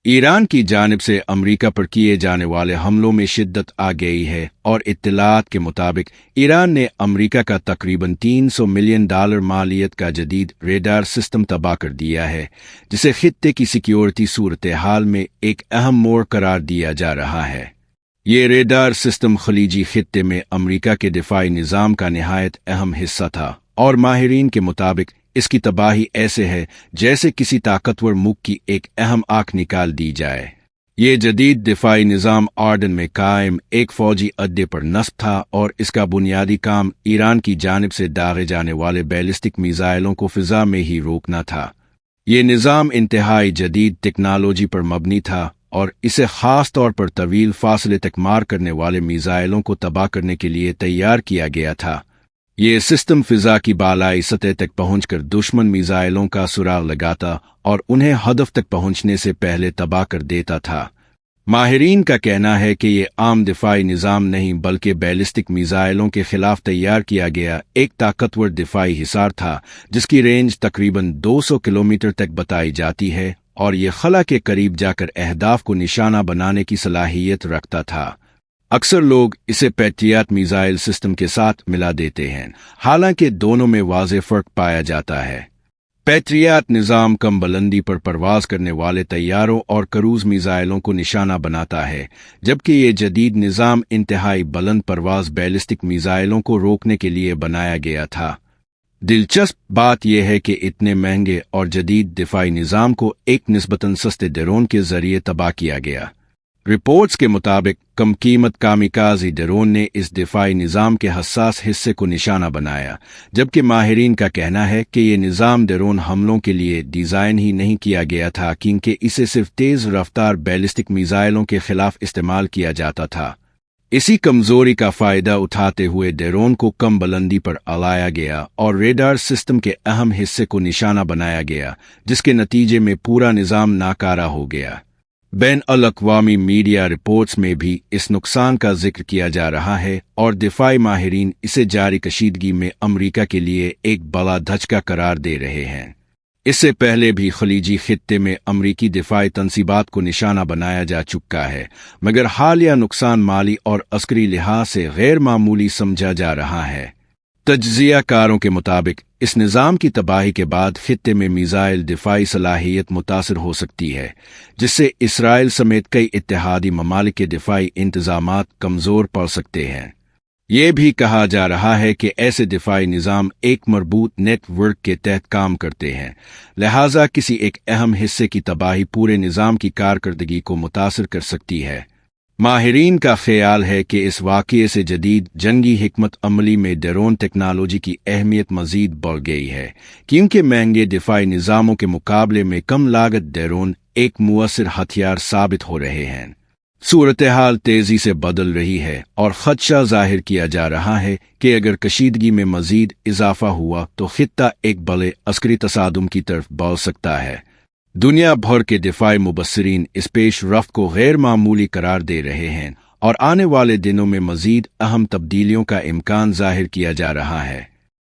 Iran की जानिब से अमेरिका पर किए जाने वाले हमलों में शिद्दत आ गई है और इत्तलात के मुताबिक ईरान ने अमेरिका का तकरीबन $300 मिलियन मालियत का जदीद रेडार सिस्टम तबाह कर दिया है, जिसे खित्ते की सिक्योरिटी सूरत हाल में एक अहम मोड़ करार दिया जा रहा है। ये रेडार सिस्टम खलीजी खित्ते में अमेरिका के दिफाई निज़ाम का निहायत अहम हिस्सा था और माहिरीन के मुताबिक इसकी तबाही ऐसे है जैसे किसी ताकतवर मुख की एक अहम आंख निकाल दी जाए। ये जदीद दिफाई निज़ाम आर्डन में कायम एक फौजी अड्डे पर नस्ब था और इसका बुनियादी काम ईरान की जानिब से दागे जाने वाले बैलिस्टिक मिसाइलों को फिजा में ही रोकना था। ये निज़ाम इंतहाई जदीद टेक्नोलॉजी पर मबनी था और इसे ख़ास तौर पर तवील फासले तक मार करने वाले मिसाइलों को तबाह करने के लिए तैयार किया गया था। ये सिस्टम फिजा की बालाई सतह तक पहुंचकर दुश्मन मिसाइलों का सुराग लगाता और उन्हें हदफ तक पहुंचने से पहले तबाह कर देता था। माहिरीन का कहना है कि ये आम दिफाई निज़ाम नहीं बल्कि बैलिस्टिक मिसाइलों के खिलाफ तैयार किया गया एक ताकतवर दिफाई हिसार था, जिसकी रेंज तकरीबन 200 किलोमीटर तक बताई जाती है और ये खला के करीब जाकर अहदाफ को निशाना बनाने की सलाहियत रखता था। अक्सर लोग इसे पैट्रियट मिसाइल सिस्टम के साथ मिला देते हैं, हालांकि दोनों में वाज़ेह फ़र्क पाया जाता है। पैट्रियट निज़ाम कम बुलंदी पर परवाज करने वाले तैयारों और क्रूज़ मिसाइलों को निशाना बनाता है, जबकि ये जदीद निज़ाम इंतहाई बुलंद परवाज बैलिस्टिक मिसाइलों को रोकने के लिए बनाया गया था। दिलचस्प बात यह है कि इतने महंगे और जदीद दिफाई निज़ाम को एक निस्बतन सस्ते ड्रोन के जरिए तबाह किया गया। रिपोर्ट्स के मुताबिक कम कीमत कामिकाज़ी ड्रोन ने इस दिफाई निज़ाम के हसास हिस्से को निशाना बनाया, जबकि माहिरीन का कहना है कि ये निज़ाम ड्रोन हमलों के लिए डिज़ाइन ही नहीं किया गया था, क्योंकि इसे सिर्फ तेज़ रफ्तार बैलिस्टिक मिसाइलों के खिलाफ इस्तेमाल किया जाता था। इसी कमजोरी का फायदा उठाते हुए ड्रोन को कम बुलंदी पर अलाया गया और रेडार सिस्टम के अहम हिस्से को निशाना बनाया गया, जिसके नतीजे में पूरा निज़ाम नाकारा हो गया। बैन अल-अक़वामी मीडिया रिपोर्ट्स में भी इस नुकसान का जिक्र किया जा रहा है और दिफाई माहिरीन इसे जारी कशीदगी में अमेरिका के लिए एक बड़ा धचका करार दे रहे हैं। इससे पहले भी खलीजी खित्ते में अमरीकी दिफाई तनसीबात को निशाना बनाया जा चुका है, मगर हालिया नुकसान माली और अस्करी लिहाज से गैर मामूली समझा जा रहा है। तज्ज़ियाकारों के मुताबिक इस निज़ाम की तबाही के बाद खित्ते में मिसाइल दिफाई सलाहियत मुतासर हो सकती है, जिससे इसराइल समेत कई इत्तेहादी ममालिक के दिफाई इंतजामात कमज़ोर पड़ सकते हैं। ये भी कहा जा रहा है कि ऐसे दिफाई निज़ाम एक मरबूत नेटवर्क के तहत काम करते हैं, लिहाजा किसी एक अहम हिस्से की तबाही पूरे निज़ाम की कारकर्दगी को मुतासर कर सकती है। माहिरीन का ख्याल है कि इस वाक़ये से जदीद जंगी हिकमत अमली में ड्रोन टेक्नोलॉजी की अहमियत मज़ीद बढ़ गई है, क्योंकि महंगे दिफाई निज़ामों के मुकाबले में कम लागत ड्रोन एक मुअस्सिर हथियार साबित हो रहे हैं। सूरत हाल तेजी से बदल रही है और खदशा जाहिर किया जा रहा है कि अगर कशीदगी में मजीद इजाफा हुआ तो खित्ता एक बड़े अस्करी तसादुम की तरफ बढ़ सकता है। दुनिया भर के दिफाई मुबस्सिरीन इस पेश रफ्त को गैर मामूली करार दे रहे हैं और आने वाले दिनों में मजीद अहम तब्दीलियों का इम्कान जाहिर किया जा रहा है।